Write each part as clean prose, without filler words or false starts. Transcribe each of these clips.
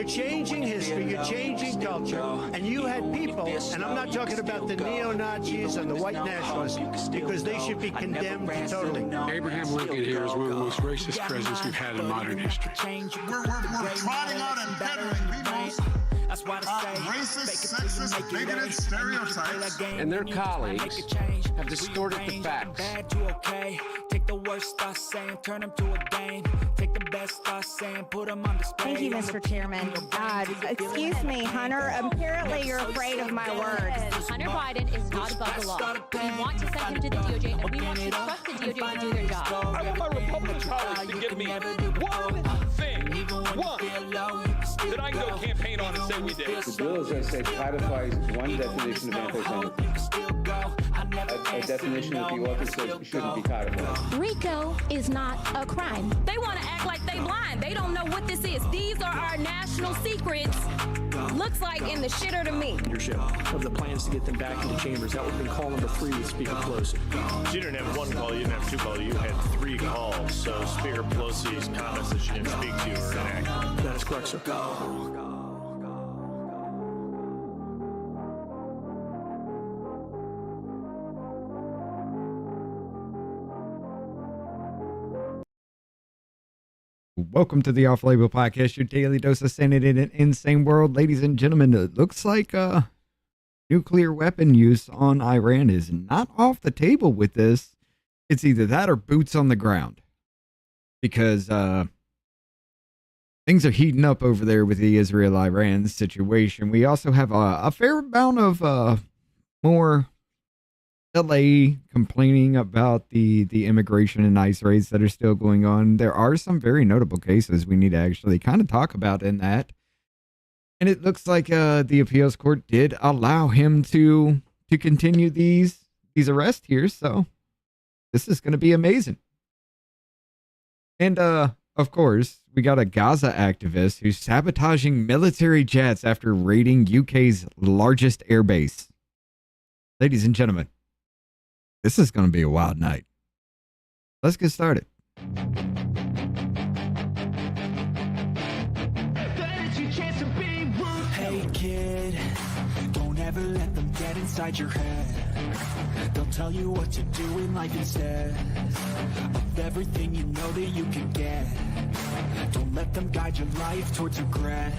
You're changing history, you're changing culture, and you had people, and I'm not talking about the neo-Nazis and the white nationalists, because they should be condemned totally. Abraham Lincoln here is one of the most racist presidents we've had in modern history. We're trotting out and peddling people's racist, sexist, bigoted stereotypes. And their colleagues have distorted the facts. Take the worst thoughts saying, turn them to a game. Take the best thoughts saying, put them on display. Thank you, Mr. Chairman. Excuse me, Hunter. Apparently you're afraid of my words. Hunter Biden is not above the law. We want to send him to the DOJ, and we want to trust the DOJ to do their job. I want my Republican colleagues to give me one thing, that I can go campaign on and say we did. The bill, as I said, codifies one definition of anti-Semitism. A definition that the author says shouldn't be codified. RICO is not a crime. They want to act like they blind. They don't know what this is. These are our national secrets. Looks like in the shitter to me. Leadership of the plans to get them back into chambers. That would have been call number 3 with Speaker Pelosi. She didn't have one call, you didn't have 2 calls, you had 3 calls. So Speaker Pelosi's comments that she didn't speak to were inaccurate. That is correct, sir. Welcome to the Off-Label Podcast, your daily dose of sanity in an insane world. Ladies and gentlemen, it looks like nuclear weapon use on Iran is not off the table with this. It's either that or boots on the ground. Because things are heating up over there with the Israel-Iran situation. We also have a fair amount of more LA complaining about the immigration and ICE raids that are still going on. There are some very notable cases we need to actually kind of talk about in that. And it looks like the appeals court did allow him to continue these arrests here. So this is going to be amazing. And of course, we got a Gaza activist who's sabotaging military jets after raiding UK's largest airbase. Ladies and gentlemen, this is going to be a wild night. Let's get started. Hey kid, don't ever let them get inside your head. They'll tell you what to do in life instead of everything you know that you can get. Don't let them guide your life towards regret.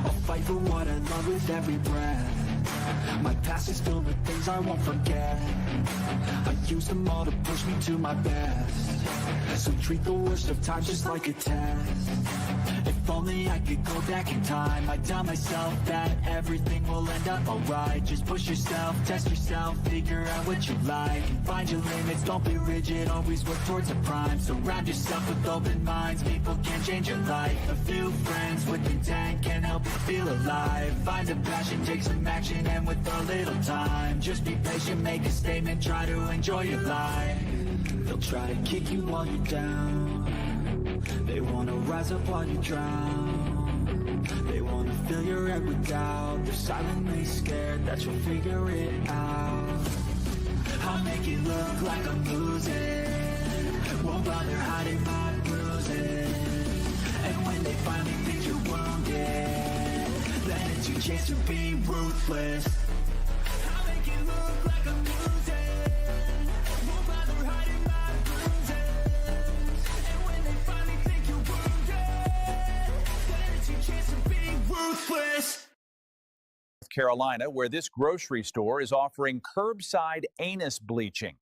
I'll fight for what I love with every breath. My past is filled with things I won't forget. I use them all to push me to my best. So treat the worst of times just like a test. If only I could go back in time, I'd tell myself that everything will end up alright. Just push yourself, test yourself, figure out what you like, and find your limits, don't be rigid, always work towards a prime. Surround yourself with open minds, people can change your life. A few friends with intent can help you feel alive. Find a passion, take some action, and with a little time, just be patient, make a statement, try to enjoy your life. They'll try to kick you while you're down. They wanna rise up while you drown. They wanna fill your head with doubt. They're silently scared that you'll figure it out. I'll make it look like I'm losing. Won't bother hiding my bruises. And when they finally think you're wounded, then it's your chance to be ruthless. I'll make it look like I'm losing. Won't bother hiding my bruises. And when they finally think you're wounded, then it's your chance to be ruthless. Carolina, where this grocery store is offering curbside anus bleaching.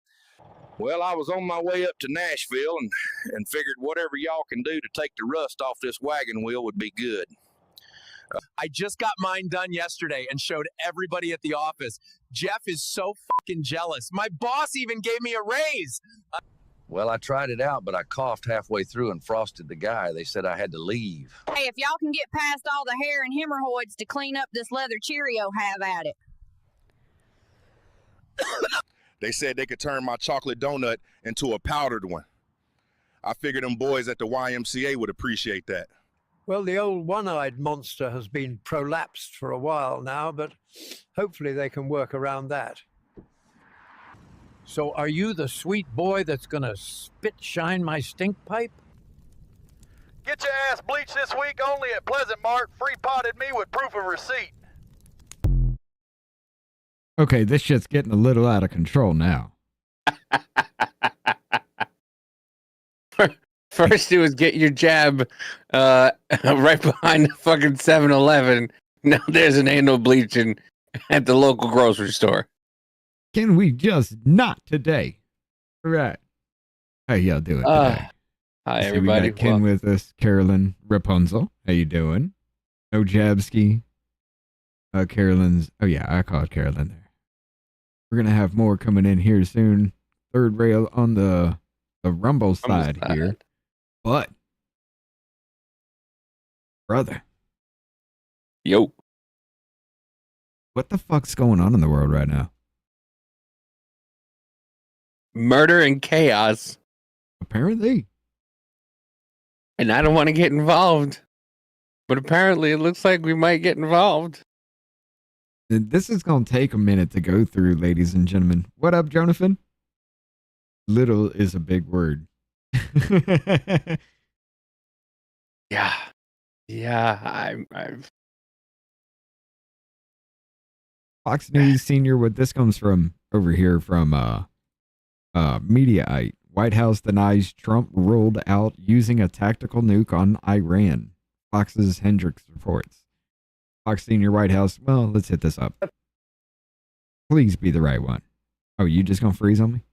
Well, I was on my way up to Nashville and figured whatever y'all can do to take the rust off this wagon wheel would be good. I just got mine done yesterday and showed everybody at the office. Jeff is so fucking jealous. My boss even gave me a raise. Well, I tried it out, but I coughed halfway through and frosted the guy. They said I had to leave. Hey, if y'all can get past all the hair and hemorrhoids to clean up this leather Cheerio, have at it. They said they could turn my chocolate donut into a powdered one. I figured them boys at the YMCA would appreciate that. Well, the old one-eyed monster has been prolapsed for a while now, but hopefully they can work around that. So are you the sweet boy that's going to spit shine my stink pipe? Get your ass bleached this week only at Pleasant Mart. Free potted me with proof of receipt. Okay, this shit's getting a little out of control now. First, it was get your jab right behind the fucking 7-Eleven. Now there's an anal bleaching at the local grocery store. Can we just not today? Right. How y'all doing today? Hi, See, everybody. We got Ken with us, Carolyn Rapunzel. How you doing? No Jabsky. Carolyn's. Oh, yeah, I called Carolyn there. We're going to have more coming in here soon. Third rail on the Rumble side here. But, brother. Yo. What the fuck's going on in the world right now? Murder and chaos. Apparently. And I don't want to get involved. But apparently it looks like we might get involved. This is going to take a minute to go through, ladies and gentlemen. What up, Jonathan? Little is a big word. Yeah. I've Fox News Senior, what this comes from over here from Mediaite. White House denies Trump ruled out using a tactical nuke on Iran. Fox's Heinrich reports. Fox Senior, White House. Well, let's hit this up. Please be the right one. Oh, you just gonna freeze on me?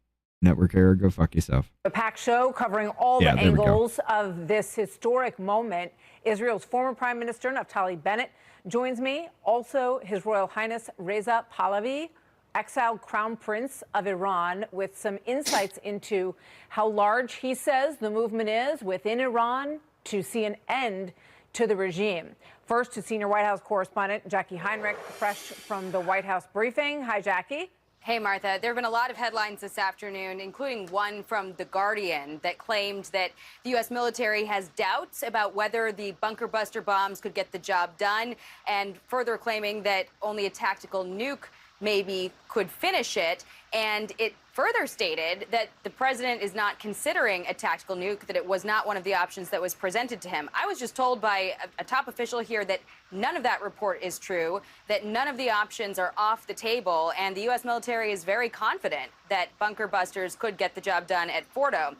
Network error, go fuck yourself. The packed show covering all the angles of this historic moment. Israel's former Prime Minister Naftali Bennett joins me. Also, His Royal Highness Reza Pahlavi, exiled Crown Prince of Iran, with some insights into how large he says the movement is within Iran to see an end to the regime. First, to senior White House correspondent Jacqui Heinrich, fresh from the White House briefing. Hi, Jacqui. Hey, Martha. There have been a lot of headlines this afternoon, including one from The Guardian that claimed that the U.S. military has doubts about whether the bunker buster bombs could get the job done, and further claiming that only a tactical nuke maybe could finish it. And it further stated that the president is not considering a tactical nuke, that it was not one of the options that was presented to him. I was just told by a top official here that none of that report is true, that none of the options are off the table, and the U.S. military is very confident that bunker busters could get the job done at Fordo.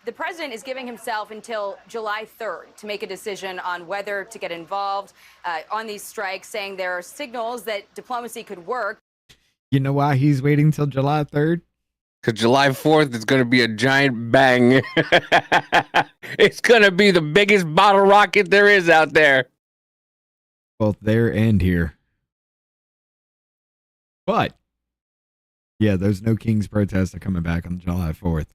The president is giving himself until July 3rd to make a decision on whether to get involved on these strikes, saying there are signals that diplomacy could work. You know why he's waiting till July 3rd? Because July 4th is going to be a giant bang. It's going to be the biggest bottle rocket there is out there. Both there and here. But, yeah, those No Kings protests are coming back on July 4th.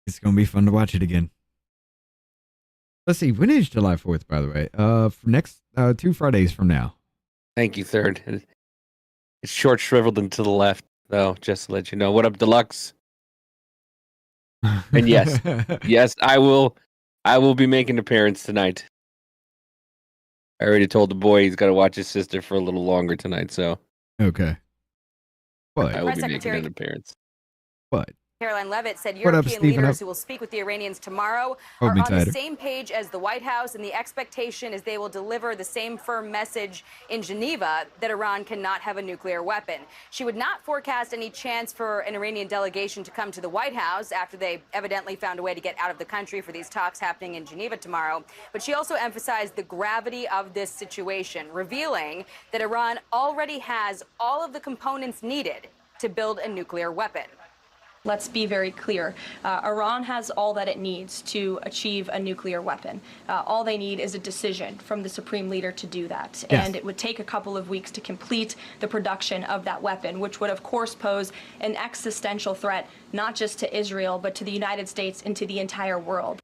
It's going to be fun to watch it again. Let's see, when is July 4th, by the way? For next 2 Fridays from now. Thank you, Third. It's short shriveled and to the left, though, just to let you know. What up, Deluxe? And yes, yes, I will be making an appearance tonight. I already told the boy he's got to watch his sister for a little longer tonight, so. Okay. But I will be making an appearance. But Caroline Levitt said European leaders who will speak with the Iranians tomorrow are on the same page as the White House, and the expectation is they will deliver the same firm message in Geneva that Iran cannot have a nuclear weapon. She would not forecast any chance for an Iranian delegation to come to the White House after they evidently found a way to get out of the country for these talks happening in Geneva tomorrow. But she also emphasized the gravity of this situation, revealing that Iran already has all of the components needed to build a nuclear weapon. Let's be very clear. Iran has all that it needs to achieve a nuclear weapon. All they need is a decision from the supreme leader to do that. Yes. And it would take a couple of weeks to complete the production of that weapon, which would, of course, pose an existential threat, not just to Israel, but to the United States and to the entire world.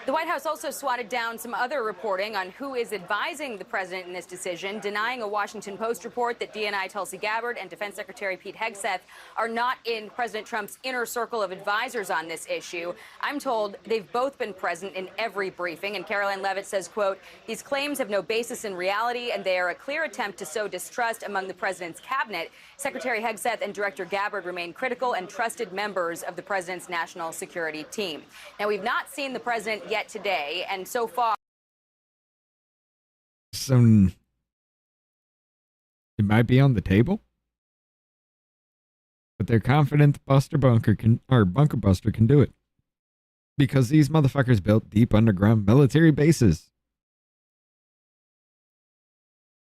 The White House also swatted down some other reporting on who is advising the president in this decision, denying a Washington Post report that DNI Tulsi Gabbard and Defense Secretary Pete Hegseth are not in President Trump's inner circle of advisors on this issue. I'm told they've both been present in every briefing, and Caroline Leavitt says, quote, these claims have no basis in reality, and they are a clear attempt to sow distrust among the president's cabinet. Secretary Hegseth and Director Gabbard remain critical and trusted members of the president's national security team. Now, we've not seen the president yet today, and so far it might be on the table, but they're confident the Bunker Buster can do it because these motherfuckers built deep underground military bases.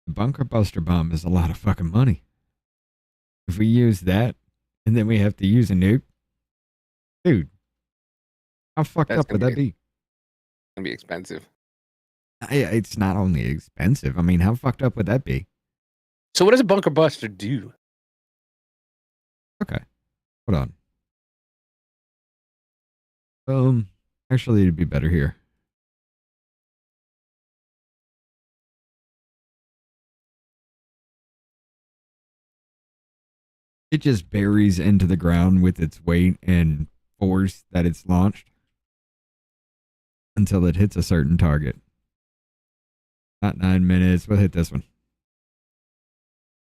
The Bunker Buster bomb is a lot of fucking money. If we use that and then we have to use a nuke, dude, how fucked up would that be? Gonna be expensive. It's not only expensive. I mean, how fucked up would that be? So what does a bunker buster do? Okay, hold on. Actually, it'd be better here. It just buries into the ground with its weight and force that it's launched until it hits a certain target. Not 9 minutes. We'll hit this one.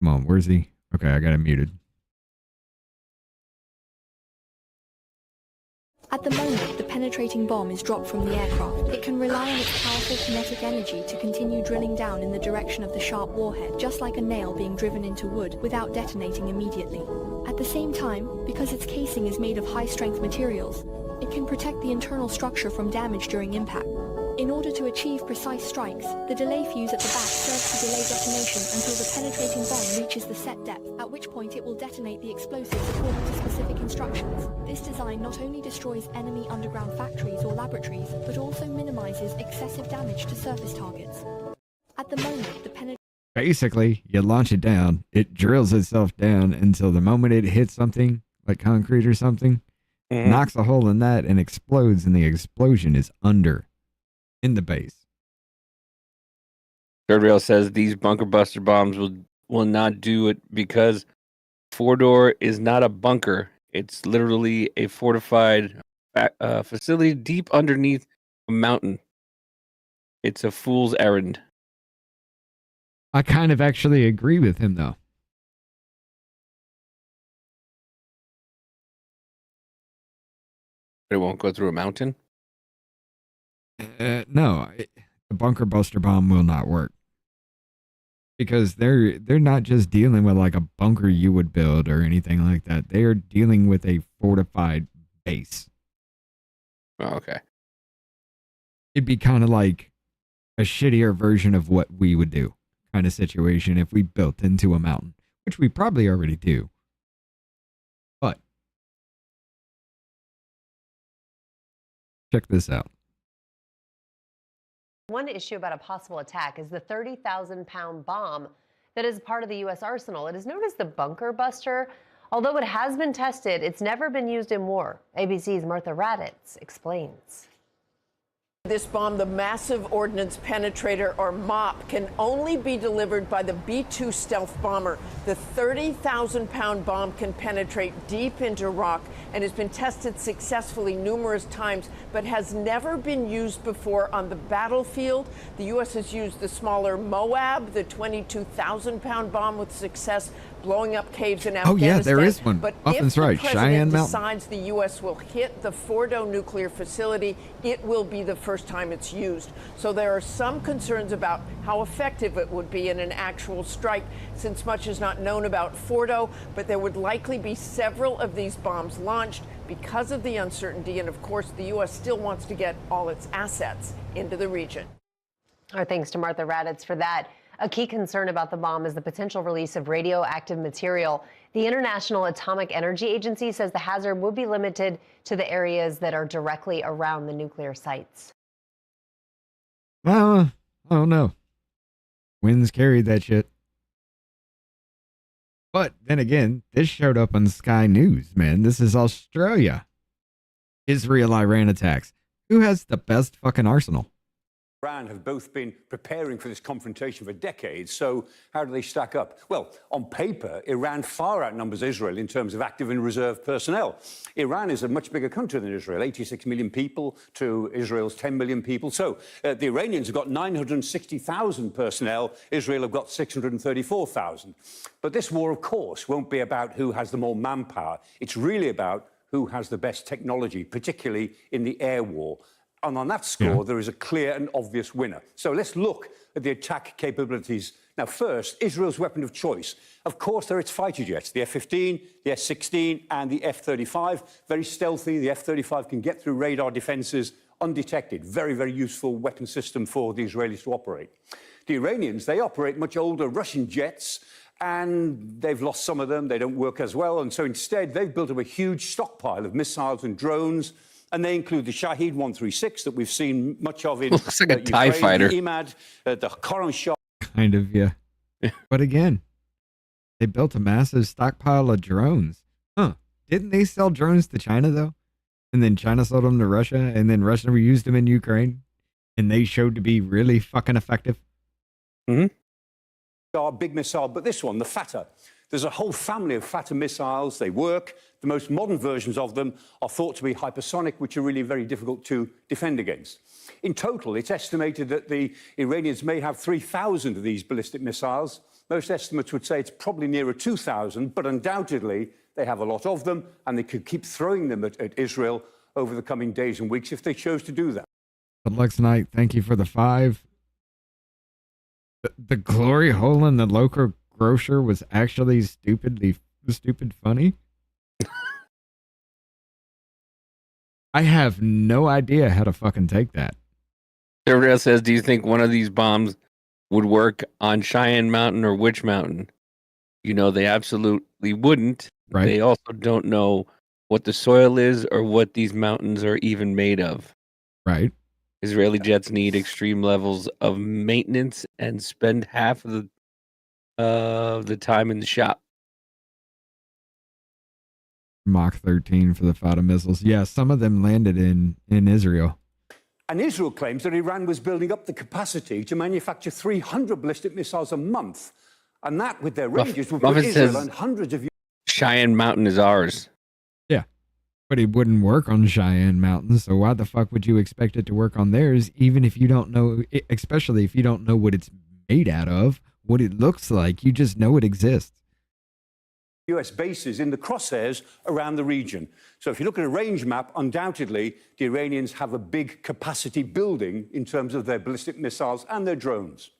Come on, where's he? Okay, I got him muted. At the moment, the penetrating bomb is dropped from the aircraft. It can rely on its powerful kinetic energy to continue drilling down in the direction of the sharp warhead, just like a nail being driven into wood, without detonating immediately. At the same time, because its casing is made of high-strength materials, it can protect the internal structure from damage during impact. In order to achieve precise strikes, the delay fuse at the back serves to delay detonation until the penetrating bomb reaches the set depth, at which point it will detonate the explosives according to specific instructions. This design not only destroys enemy underground factories or laboratories, but also minimizes excessive damage to surface targets. At the moment, the Basically, you launch it down, it drills itself down until the moment it hits something, like concrete or something, knocks a hole in that and explodes, and the explosion is in the base. Third Rail says these bunker buster bombs will not do it because four-door is not a bunker. It's literally a fortified facility deep underneath a mountain. It's a fool's errand. I kind of actually agree with him, though. But it won't go through a mountain? No, the bunker buster bomb will not work. Because they're not just dealing with like a bunker you would build or anything like that. They are dealing with a fortified base. Oh, okay. It'd be kind of like a shittier version of what we would do kind of situation if we built into a mountain, which we probably already do. But check this out. One issue about a possible attack is the 30,000-pound bomb that is part of the U.S. arsenal. It is known as the Bunker Buster. Although it has been tested, it's never been used in war. ABC's Martha MacCallum explains. This bomb, the Massive Ordnance Penetrator, or MOP, can only be delivered by the B-2 stealth bomber. The 30,000-pound bomb can penetrate deep into rock and has been tested successfully numerous times, but has never been used before on the battlefield. The U.S. has used the smaller Moab, the 22,000-pound bomb, with success, blowing up caves in Afghanistan. Oh yeah, there is one. But Muffin's if the right. president Cheyenne Mountain. decides the U.S. will hit the Fordo nuclear facility, it will be the first time it's used. So there are some concerns about how effective it would be in an actual strike, since much is not known about Fordo, but there would likely be several of these bombs launched because of the uncertainty. And of course, the U.S. still wants to get all its assets into the region. Our thanks to Martha MacCallum for that. A key concern about the bomb is the potential release of radioactive material. The International Atomic Energy Agency says the hazard will be limited to the areas that are directly around the nuclear sites. I don't know. Winds carried that shit. But then again, this showed up on Sky News, man. This is Australia. Israel-Iran attacks. Who has the best fucking arsenal? Iran have both been preparing for this confrontation for decades, so how do they stack up? Well, on paper, Iran far outnumbers Israel in terms of active and reserve personnel. Iran is a much bigger country than Israel, 86 million people to Israel's 10 million people. So the Iranians have got 960,000 personnel, Israel have got 634,000. But this war, of course, won't be about who has the more manpower. It's really about who has the best technology, particularly in the air war. And on that score, there is a clear and obvious winner. So let's look at the attack capabilities. Now, first, Israel's weapon of choice. Of course, there are its fighter jets, the F-15, the S-16, and the F-35. Very stealthy. The F-35 can get through radar defenses undetected. Very, very useful weapon system for the Israelis to operate. The Iranians, they operate much older Russian jets, and they've lost some of them. They don't work as well. And so instead, they've built up a huge stockpile of missiles and drones. And they include the Shahed 136 that we've seen much of in looks like a TIE fighter. the Imad, the Khorram Shah. Kind of, yeah. But again, they built a massive stockpile of drones. Huh. Didn't they sell drones to China, though? And then China sold them to Russia, and then Russia used them in Ukraine, and they showed to be really fucking effective. Big missile, but this one, the Fatah. There's a whole family of Fatah missiles. They work. The most modern versions of them are thought to be hypersonic, which are really very difficult to defend against. In total, it's estimated that the Iranians may have 3,000 of these ballistic missiles. Most estimates would say it's probably nearer 2,000, but undoubtedly they have a lot of them, and they could keep throwing them at Israel over the coming days and weeks if they chose to do that. But Lex Knight, thank you for the 5. The glory hole in the local grocer was actually stupid funny. I have no idea how to fucking take that. Server says, do you think one of these bombs would work on Cheyenne Mountain or Witch Mountain? You know, they absolutely wouldn't. Right. They also don't know what the soil is or what these mountains are even made of. Right. Israeli jets need extreme levels of maintenance and spend half of the time in the shop. Mach 13 for the Fatah missiles. Yeah, some of them landed in Israel. And Israel claims that Iran was building up the capacity to manufacture 300 ballistic missiles a month. And that, with their ranges, would put Israel on hundreds of... Cheyenne Mountain is ours. Yeah, but it wouldn't work on Cheyenne Mountain, so why the fuck would you expect it to work on theirs, even if you don't know, especially if you don't know what it's made out of, what it looks like, you just know it exists. US bases in the crosshairs around the region. So if you look at a range map, undoubtedly, the Iranians have a big capacity building in terms of their ballistic missiles and their drones.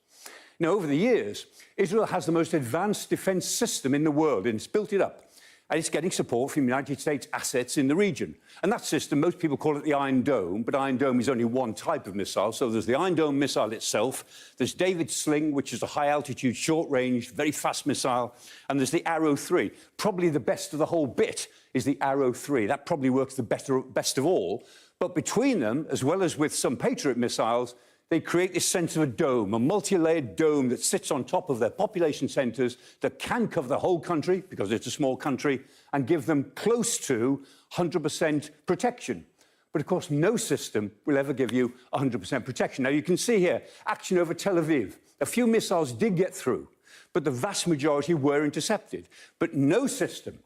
Now, over the years, Israel has the most advanced defense system in the world, and it's built it up. And it's getting support from United States assets in the region. And that system, most people call it the Iron Dome, but Iron Dome is only one type of missile. So there's the Iron Dome missile itself, there's David's Sling, which is a high-altitude, short-range, very fast missile, and there's the Arrow 3. Probably the best of the whole bit is the Arrow 3. That probably works the best of all. But between them, as well as with some Patriot missiles, they create this sense of a dome, a multi-layered dome that sits on top of their population centers that can cover the whole country, because it's a small country, and give them close to 100% protection. But of course, no system will ever give you 100% protection. Now, you can see here, action over Tel Aviv. A few missiles did get through, but the vast majority were intercepted. But no system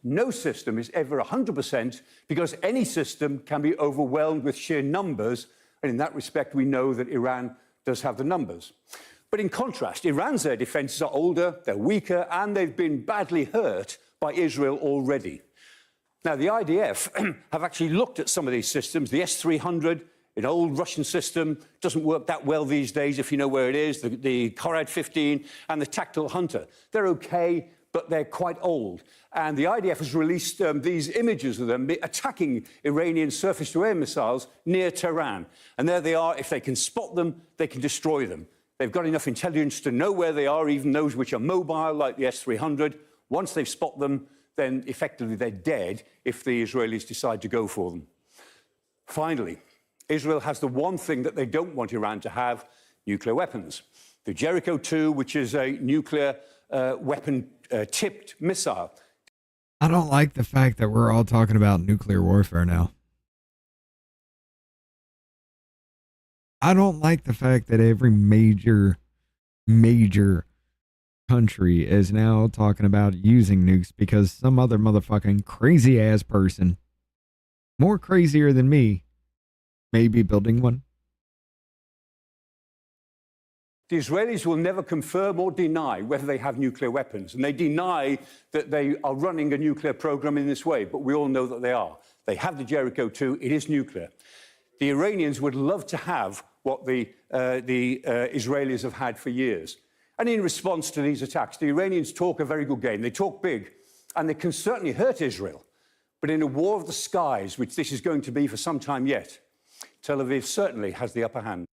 is ever 100%, because any system can be overwhelmed with sheer numbers. And in that respect, we know that Iran does have the numbers. But in contrast, Iran's air defenses are older, they're weaker, and they've been badly hurt by Israel already. Now, the IDF have actually looked at some of these systems. The S-300, an old Russian system, doesn't work that well these days if you know where it is. The Korad 15 and the Tactical Hunter. They're okay, but they're quite old. And the IDF has released these images of them attacking Iranian surface-to-air missiles near Tehran. And there they are. If they can spot them, they can destroy them. They've got enough intelligence to know where they are, even those which are mobile, like the S-300. Once they've spotted them, then effectively they're dead if the Israelis decide to go for them. Finally, Israel has the one thing that they don't want Iran to have: nuclear weapons. The Jericho 2, which is a nuclear weapon-tipped missile. I don't like the fact that we're all talking about nuclear warfare now. I don't like the fact that every major country is now talking about using nukes because some other motherfucking crazy ass person, more crazier than me, may be building one. The Israelis will never confirm or deny whether they have nuclear weapons, and they deny that they are running a nuclear program in this way, but we all know that they are. They have the Jericho 2, it is nuclear. The Iranians would love to have what the Israelis have had for years. And in response to these attacks, the Iranians talk a very good game. They talk big, and they can certainly hurt Israel. But in a war of the skies, which this is going to be for some time yet, Tel Aviv certainly has the upper hand.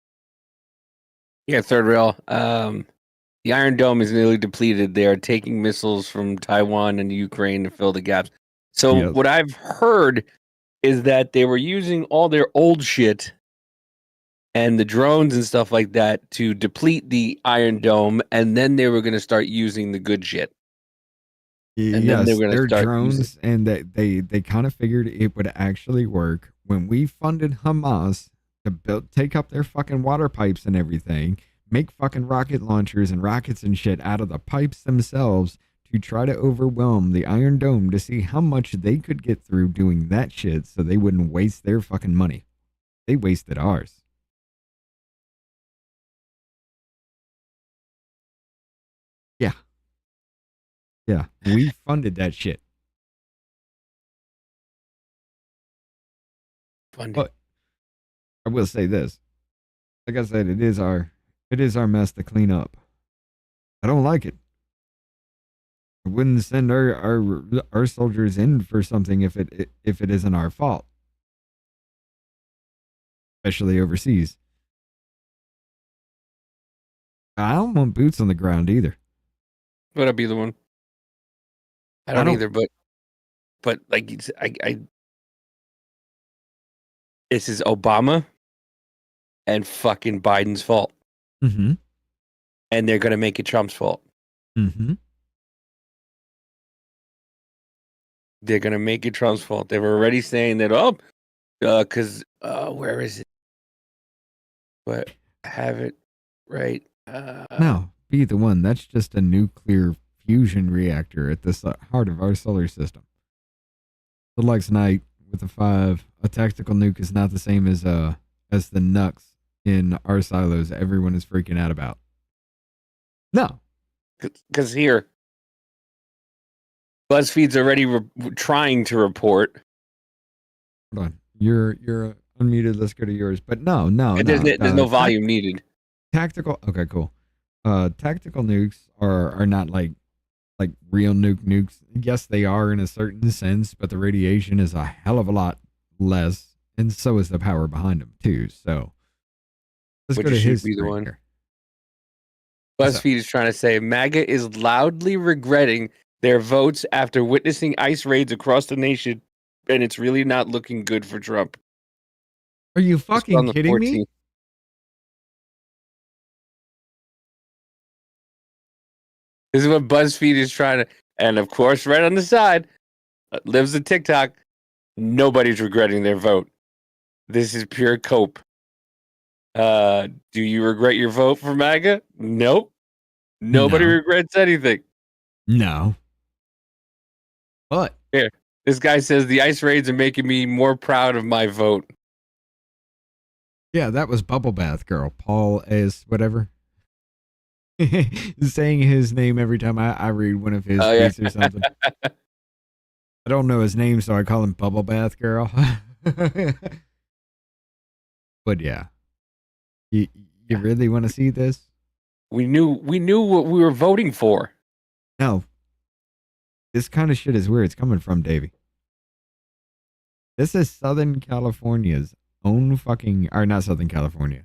Yeah, third rail. The Iron Dome is nearly depleted. They are taking missiles from Taiwan and Ukraine to fill the gaps. So what I've heard is that they were using all their old shit and the drones and stuff like that to deplete the Iron Dome, and then they were going to start using the good shit. And then they were going to start drones, and they kind of figured it would actually work when we funded Hamas to take up their fucking water pipes and everything, make fucking rocket launchers and rockets and shit out of the pipes themselves to try to overwhelm the Iron Dome to see how much they could get through doing that shit so they wouldn't waste their fucking money. They wasted ours. Yeah. Yeah, we funded that shit. But I will say this. Like I said, it is our mess to clean up. I don't like it. I wouldn't send our soldiers in for something if it isn't our fault. Especially overseas. I don't want boots on the ground either. But I'll be the one. I don't either, but like I this is Obama and fucking Biden's fault. Mm-hmm. And they're gonna make it Trump's fault. Mm-hmm. They're gonna make it Trump's fault. They were already saying that because where is it? But I have it right. No, be the one. That's just a nuclear fusion reactor at the heart of our solar system. The Lex Knight with a 5. A tactical nuke is not the same as the nuks in our silos everyone is freaking out about. No. Because here, BuzzFeed's already trying to report. Hold on. You're unmuted. Let's go to yours. But no. There's no volume needed. Tactical. Okay, cool. Tactical nukes are not like real nukes. Yes, they are in a certain sense, but the radiation is a hell of a lot less, and so is the power behind them too. So let's go to his be the one. Here. BuzzFeed is trying to say MAGA is loudly regretting their votes after witnessing ICE raids across the nation, and it's really not looking good for Trump. Are you fucking kidding me? This is what BuzzFeed is trying to, and of course, right on the side, lives the TikTok. Nobody's regretting their vote. This is pure cope. Do you regret your vote for MAGA? Nope. Nobody regrets anything. No. But here, this guy says the ICE raids are making me more proud of my vote. Yeah, that was Bubble Bath Girl. Paul is whatever. Saying his name every time I read one of his tweets or something. I don't know his name, so I call him Bubble Bath Girl. But yeah. You really want to see this? We knew what we were voting for. No. This kind of shit is where it's coming from, Davey. This is Southern California's own fucking, or not Southern California.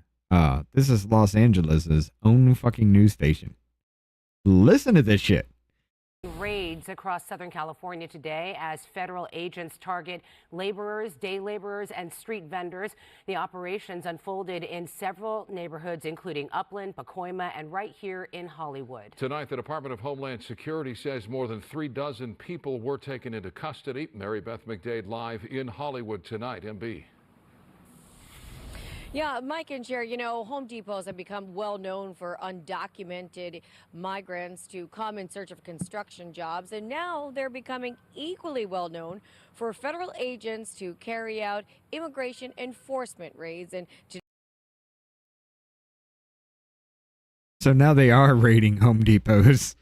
This is Los Angeles' own fucking news station. Listen to this shit. Raids across Southern California today as federal agents target laborers, day laborers, and street vendors. The operations unfolded in several neighborhoods, including Upland, Pacoima, and right here in Hollywood. Tonight, the Department of Homeland Security says more than 36 people were taken into custody. Mary Beth McDade live in Hollywood tonight. MB. Yeah, Mike and Jerry, you know, Home Depots have become well known for undocumented migrants to come in search of construction jobs, and now they're becoming equally well known for federal agents to carry out immigration enforcement raids. And So now they are raiding Home Depots.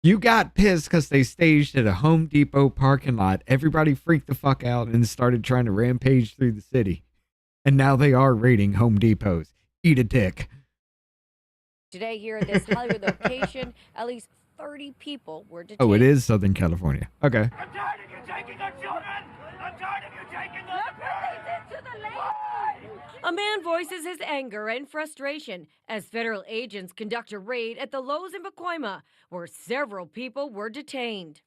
You got pissed because they staged at a Home Depot parking lot. Everybody freaked the fuck out and started trying to rampage through the city. And now they are raiding Home Depots. Eat a dick. today here at this Hollywood location, at least 30 people were detained. Oh, it is Southern California. Okay. I'm tired of you taking the children! I'm tired of you taking the parents! Into the lake! A man voices his anger and frustration as federal agents conduct a raid at the Lowe's in Pacoima, where several people were detained.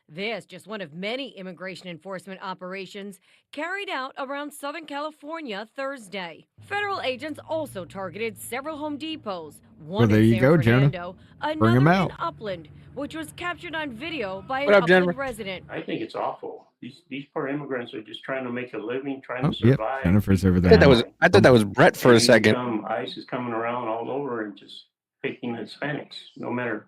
This just one of many immigration enforcement operations carried out around Southern California Thursday. Federal agents also targeted several Home Depots, one there in you San go, Fernando, Jenna. Bring 'em another out. in Upland, which was captured on video by What an up, Jennifer? Upland resident. I think it's awful. These poor immigrants are just trying to make a living, trying Oh, to yep. survive. Jennifer's over I there. thought that was Brett for a second. ICE is coming around all over and just picking Hispanics, no matter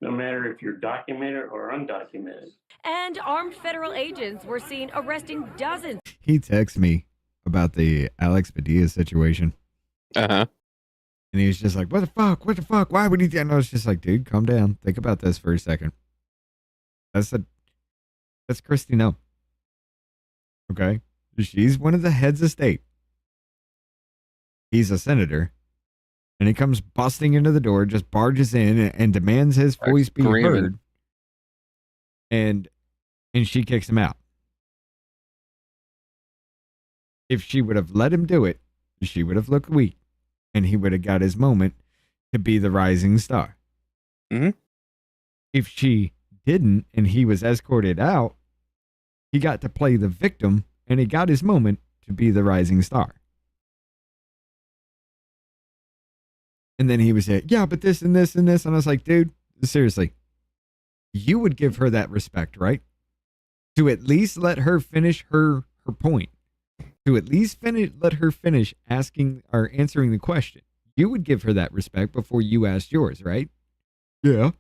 if you're documented or undocumented. And armed federal agents were seen arresting dozens. He texted me about the Alex Padilla situation. Uh-huh. And he was just like, what the fuck? What the fuck? Why would he? And I was just like, dude, calm down. Think about this for a second. That's Christy No. Okay? She's one of the heads of state. He's a senator. And he comes busting into the door, just barges in and demands his voice be heard. And she kicks him out. If she would have let him do it, she would have looked weak. And he would have got his moment to be the rising star. Mm-hmm. If she didn't and he was escorted out, he got to play the victim and he got his moment to be the rising star. And then he was like, yeah, but this and this and this. And I was like, dude, seriously, you would give her that respect, right? To at least let her finish her point. To at least let her finish asking or answering the question. You would give her that respect before you asked yours, right? Yeah.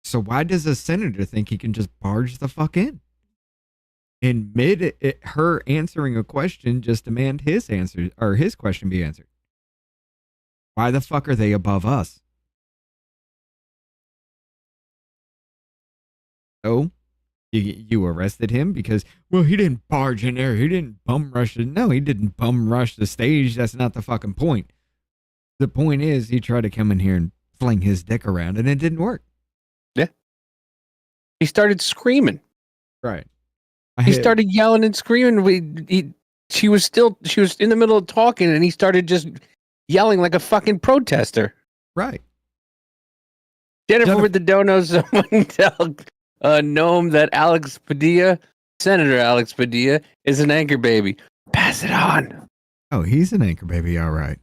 So why does a senator think he can just barge the fuck in? In her answering a question, just demand his answer or his question be answered. Why the fuck are they above us? So, you arrested him because, well, he didn't barge in there. He didn't bum rush it. No, he didn't bum rush the stage. That's not the fucking point. The point is he tried to come in here and fling his dick around and it didn't work. Yeah. He started screaming. Right. He started yelling and screaming. She was in the middle of talking and he started just yelling like a fucking protester. Right. Jennifer with the donos, someone tell Gnome that Senator Alex Padilla is an anchor baby. Pass it on. Oh, he's an anchor baby, all right.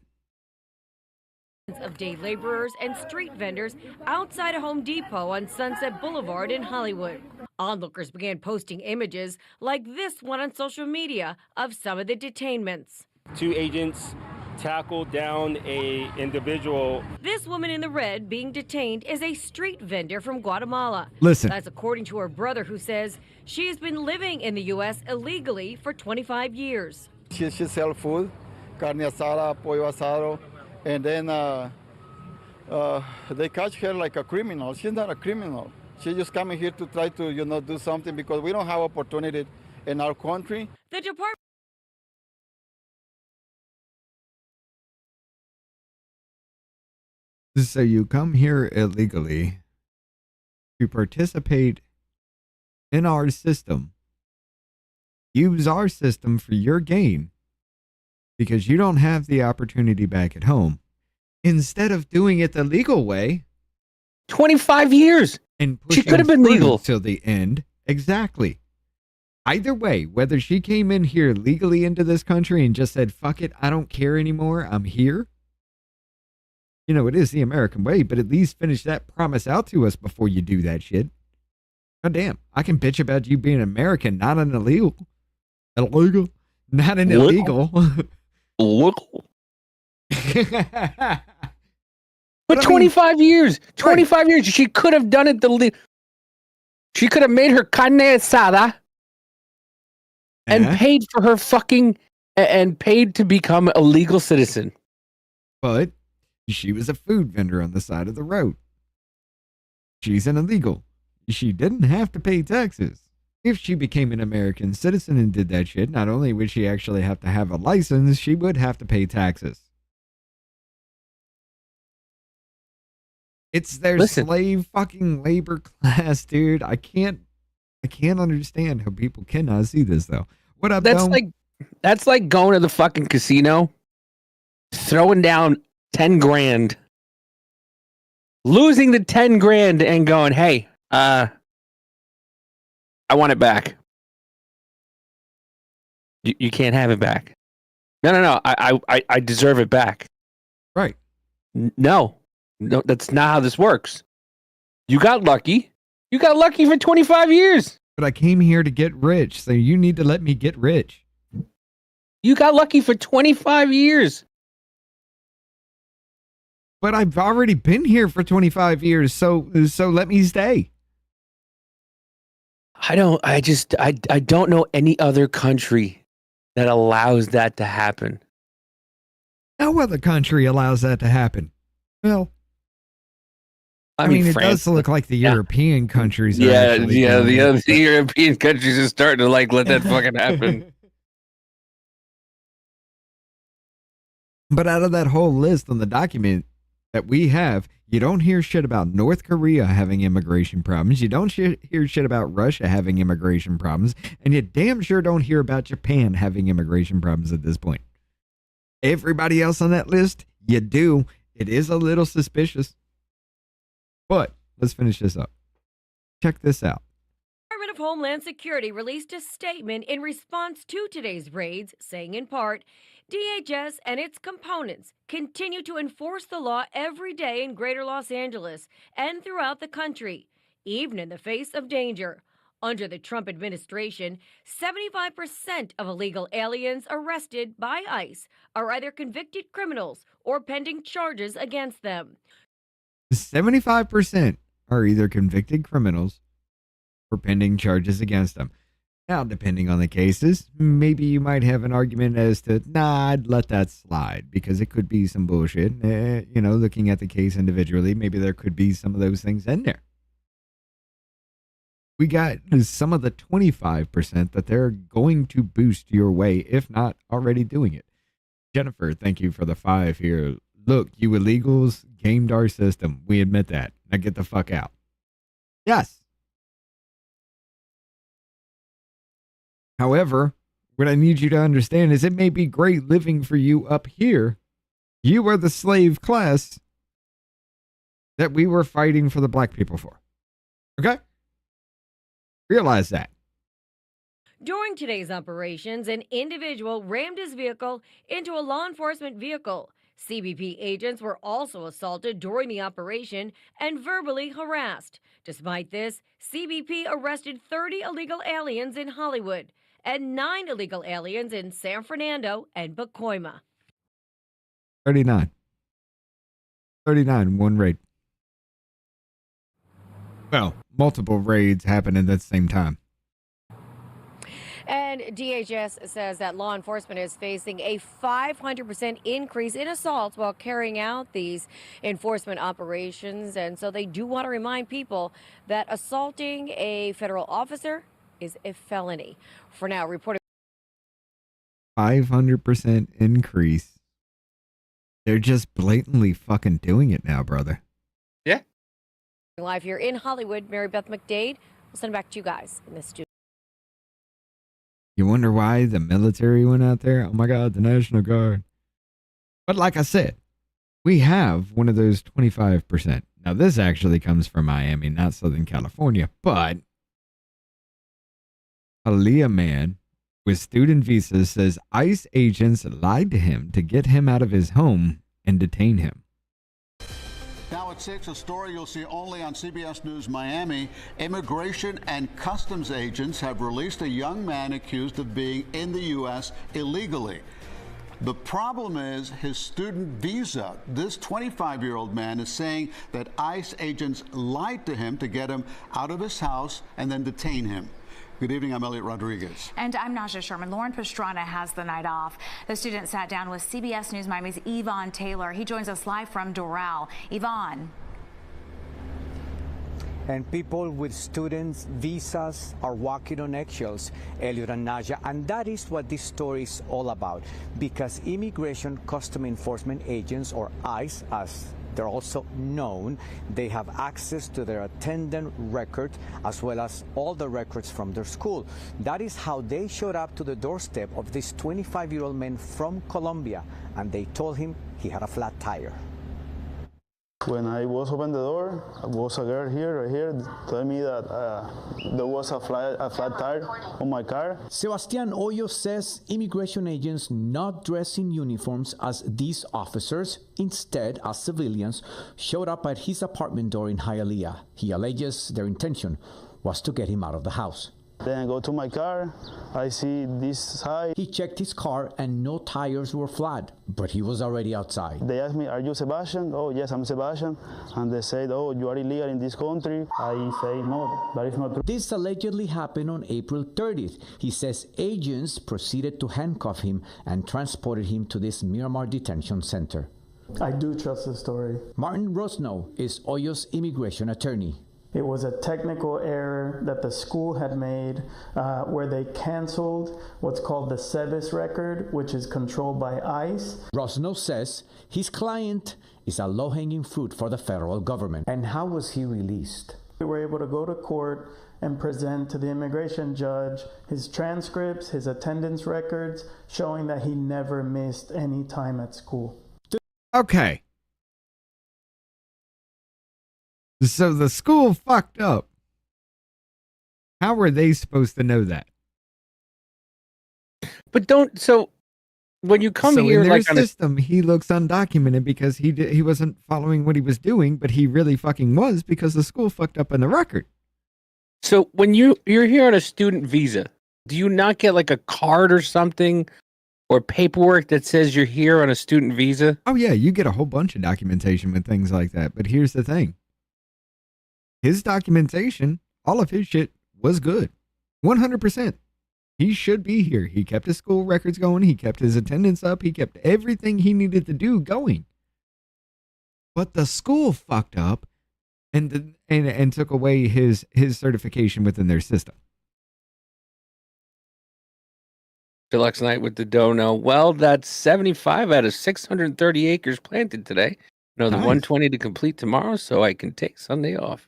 Of day laborers and street vendors outside a Home Depot on Sunset Boulevard in Hollywood. Onlookers began posting images like this one on social media of some of the detainments. 2 agents tackled down a individual. This woman in the red being detained is a street vendor from Guatemala. Listen. That's according to her brother, who says she has been living in the U.S. illegally for 25 years. She sells food, carne asada, pollo asado, and then they catch her like a criminal. She's not a criminal. She's just coming here to try to, do something because we don't have opportunity in our country. The department. So you come here illegally to participate in our system, use our system for your gain because you don't have the opportunity back at home. Instead of doing it the legal way, 25 years. And she could have been legal till the end. Exactly. Either way, whether she came in here legally into this country and just said, fuck it, I don't care anymore, I'm here. It is the American way, but at least finish that promise out to us before you do that shit. God damn, I can bitch about you being American, not an illegal. Illegal? Not an illegal. Local. But 25 years. 25 years. She could have done it she could have made her carne asada and paid for her and paid to become a legal citizen. But she was a food vendor on the side of the road. She's an illegal. She didn't have to pay taxes. If she became an American citizen and did that shit, not only would she actually have to have a license, she would have to pay taxes. It's their slave fucking labor class, dude. I can't understand how people cannot see this though. What up, that's like going to the fucking casino, throwing down 10 grand, losing the 10 grand and going, hey, I want it back. You can't have it back. No. I deserve it back. Right. No, that's not how this works. You got lucky. You got lucky for 25 years. But I came here to get rich, so you need to let me get rich. You got lucky for 25 years. But I've already been here for 25 years, so let me stay. I don't know any other country that allows that to happen. No other country allows that to happen. Well, I mean, it France, does look like the European countries. The other European countries are starting to let that fucking happen. But out of that whole list on the document that we have, you don't hear shit about North Korea having immigration problems. You don't hear shit about Russia having immigration problems. And you damn sure don't hear about Japan having immigration problems at this point. Everybody else on that list, you do. It is a little suspicious. But let's finish this up. Check this out. The Department of Homeland Security released a statement in response to today's raids, saying in part, DHS and its components continue to enforce the law every day in Greater Los Angeles and throughout the country, even in the face of danger. Under the Trump administration, 75% of illegal aliens arrested by ICE are either convicted criminals or pending charges against them. 75% are either convicted criminals or pending charges against them. Now, depending on the cases, maybe you might have an argument as to, I'd let that slide because it could be some bullshit. Looking at the case individually, maybe there could be some of those things in there. We got some of the 25% that they're going to boost your way, if not already doing it. Jennifer, thank you for the 5 here. Look, you illegals gamed our system. We admit that. Now get the fuck out. Yes. However, what I need you to understand is it may be great living for you up here. You are the slave class that we were fighting for the black people for. Okay? Realize that. During today's operations, an individual rammed his vehicle into a law enforcement vehicle. CBP agents were also assaulted during the operation and verbally harassed. Despite this, CBP arrested 30 illegal aliens in Hollywood and 9 illegal aliens in San Fernando and Pacoima. 39, one raid. Well, multiple raids happened at the same time. And DHS says that law enforcement is facing a 500% increase in assaults while carrying out these enforcement operations. And so they do want to remind people that assaulting a federal officer is a felony. For now, reporting 500% increase. They're just blatantly fucking doing it now, brother. Yeah. Live here in Hollywood, Mary Beth McDade. We'll send it back to you guys in the studio. You wonder why the military went out there? Oh my God, the National Guard. But like I said, we have one of those 25%. Now, this actually comes from Miami, not Southern California, but a Leah man with student visas says ICE agents lied to him to get him out of his home and detain him. Now at 6, a story you'll see only on CBS News Miami. Immigration and customs agents have released a young man accused of being in the U.S. illegally. The problem is his student visa. This 25-year-old man is saying that ICE agents lied to him to get him out of his house and then detain him. Good evening, I'm Elliot Rodriguez. And I'm Nasha Sherman. Lauren Pastrana has the night off. The student sat down with CBS News Miami's Yvonne Taylor. He joins us live from Doral. Yvonne. And people with students' visas are walking on eggshells, Elliot and Naja. And that is what this story is all about. Because Immigration Custom Enforcement Agents, or ICE, as they're also known, they have access to their attendant record as well as all the records from their school. That is how they showed up to the doorstep of this 25-year-old man from Colombia, and they told him he had a flat tire. When I was open the door, was a girl here, right here, telling me that there was a flat tire on my car. Sebastian Hoyos says immigration agents not dressed in uniforms as these officers, instead as civilians, showed up at his apartment door in Hialeah. He alleges their intention was to get him out of the house. Then I go to my car, I see this side. He checked his car and no tires were flat, but he was already outside. They asked me, are you Sebastian? Oh, yes, I'm Sebastian. And they said, oh, you are illegal in this country. I say, no, that is not true. This allegedly happened on April 30th. He says agents proceeded to handcuff him and transported him to this Miramar detention center. I do trust the story. Martin Rosno is Hoyos' immigration attorney. It was a technical error that the school had made where they canceled what's called the SEVIS record, which is controlled by ICE. Rosno says his client is a low-hanging fruit for the federal government. And how was he released? We were able to go to court and present to the immigration judge his transcripts, his attendance records, showing that he never missed any time at school. Okay. So the school fucked up. How were they supposed to know that? But so when you come here, in their like system, he looks undocumented because he wasn't following what he was doing, but he really fucking was because the school fucked up on the record. So when you're here on a student visa, do you not get like a card or something or paperwork that says you're here on a student visa? Oh yeah, you get a whole bunch of documentation with things like that. But here's the thing. His documentation, all of his shit was good. 100%. He should be here. He kept his school records going. He kept his attendance up. He kept everything he needed to do going. But the school fucked up and took away his certification within their system. Deluxe night with the dono. Well, that's 75 out of 630 acres planted today. Another 120 to complete tomorrow, so I can take Sunday off.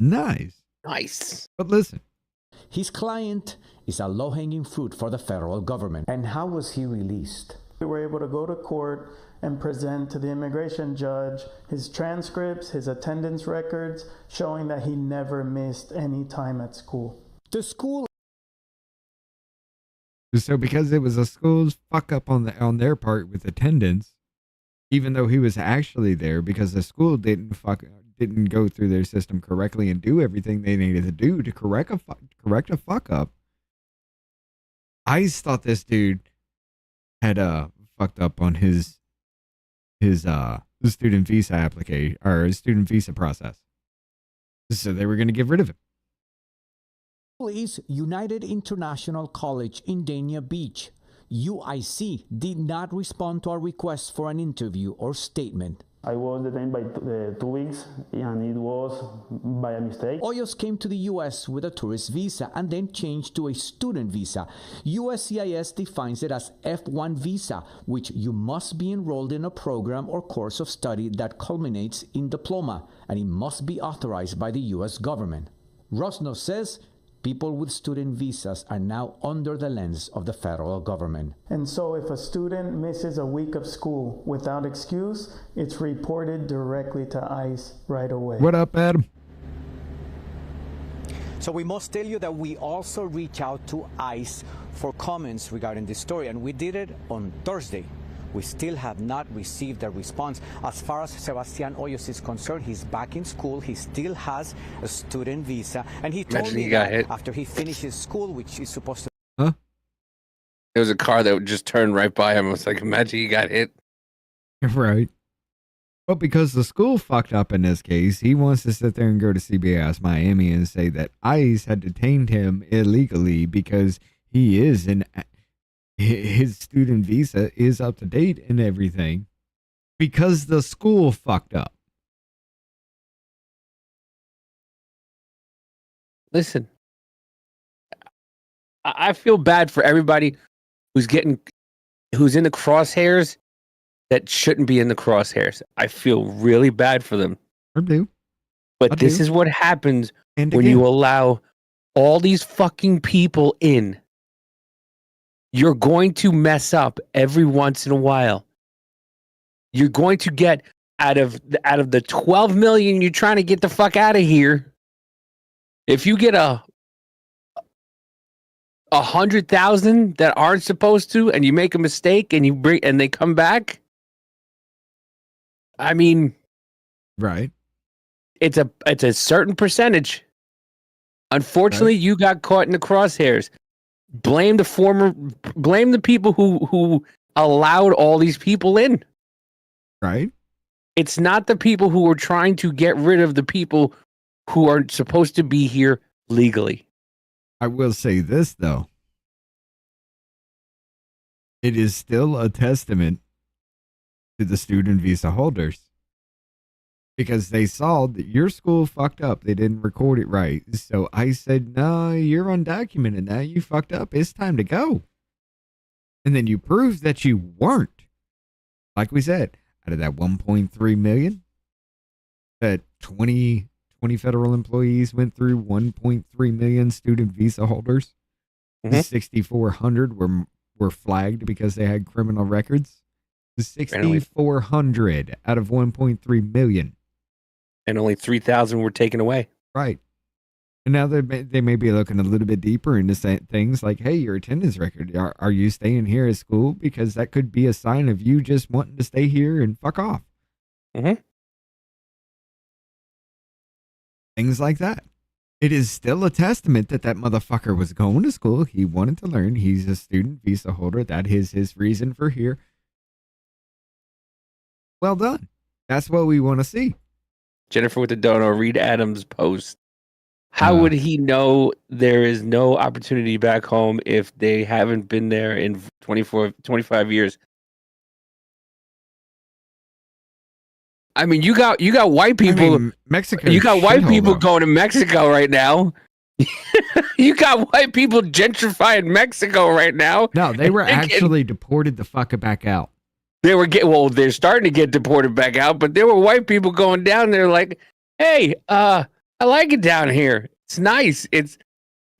Nice. Nice. But listen. His client is a low-hanging fruit for the federal government. And how was he released? We were able to go to court and present to the immigration judge his transcripts, his attendance records, showing that he never missed any time at school. The school. So because it was a school's fuck up on their part with attendance, even though he was actually there, because the school didn't go through their system correctly and do everything they needed to do to correct a fuck up. ICE thought this dude had fucked up on his student visa application or his student visa process, so they were going to get rid of him. Is United International College in Dania Beach. UIC did not respond to our request for an interview or statement. I was detained by 2 weeks, and it was by a mistake. Hoyos came to the U.S. with a tourist visa and then changed to a student visa. USCIS defines it as F1 visa, which you must be enrolled in a program or course of study that culminates in diploma, and it must be authorized by the U.S. government. Rosno says people with student visas are now under the lens of the federal government. And so if a student misses a week of school without excuse, it's reported directly to ICE right away. What up, Adam? So we must tell you that we also reach out to ICE for comments regarding this story, and we did it on Thursday. We still have not received a response. As far as Sebastian Hoyos is concerned, he's back in school. He still has a student visa. And he told me that after he finishes school, which is supposed to... Huh? There was a car that just turned right by him. I was like, imagine he got hit. Right. But because the school fucked up in this case, he wants to sit there and go to CBS Miami and say that ICE had detained him illegally because he is his student visa is up to date and everything because the school fucked up. Listen, I feel bad for everybody who's in the crosshairs that shouldn't be in the crosshairs. I feel really bad for them. I do. But this is what happens when you allow all these fucking people in. You're going to mess up every once in a while. You're going to get out of the 12 million you're trying to get the fuck out of here. If you get 100,000 that aren't supposed to, and you make a mistake and they come back, I mean, right? It's a certain percentage. Unfortunately, you got caught in the crosshairs. Blame the people who allowed all these people in. Right. It's not the people who are trying to get rid of the people who are supposed to be here legally. I will say this, though. It is still a testament to the student visa holders. Because they saw that your school fucked up. They didn't record it right. So I said, no, you're undocumented now. You fucked up. It's time to go. And then you proved that you weren't. Like we said, out of that 1.3 million, that 20 federal employees went through, 1.3 million student visa holders. 6,400 were flagged because they had criminal records. 6,400 out of 1.3 million. And only 3,000 were taken away. Right. And now they may be looking a little bit deeper into things like, hey, your attendance record. Are you staying here at school? Because that could be a sign of you just wanting to stay here and fuck off. Things like that. It is still a testament that motherfucker was going to school. He wanted to learn. He's a student visa holder. That is his reason for here. Well done. That's what we want to see. Jennifer with the dono, read Adam's post. How would he know there is no opportunity back home if they haven't been there in 25 years? I mean, you got white people. Mexico. You got white people going to Mexico right now. You got white people gentrifying Mexico right now. No, they were actually deported the fuck back out. They're starting to get deported back out, but there were white people going down there like, hey, I like it down here. It's nice.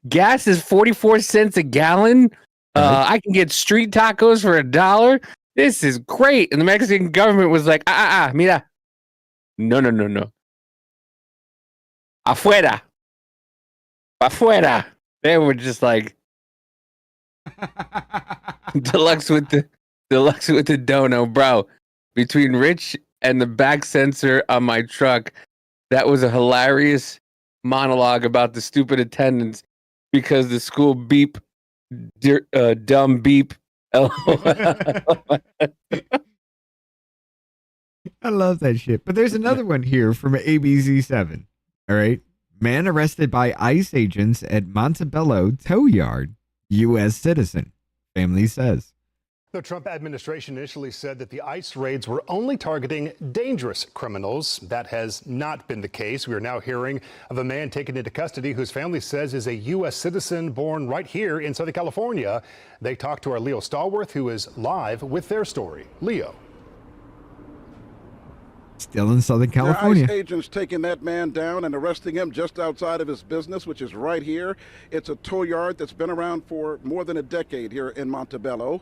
Gas is 44 cents a gallon. I can get street tacos for $1. This is great. And the Mexican government was like, mira. No. Afuera. They were just like deluxe with the dono, bro. Between Rich and the back sensor on my truck, that was a hilarious monologue about the stupid attendance because the school beep, dumb beep. I love that shit. But there's another one here from ABC7. All right. Man arrested by ICE agents at Montebello tow yard. U.S. citizen. Family says. The Trump administration initially said that the ICE raids were only targeting dangerous criminals. That has not been the case. We are now hearing of a man taken into custody whose family says is a U.S. citizen born right here in Southern California. They talked to our Leo Stallworth, who is live with their story. Leo. Still in Southern California. ICE agents taking that man down and arresting him just outside of his business, which is right here. It's a tow yard that's been around for more than a decade here in Montebello.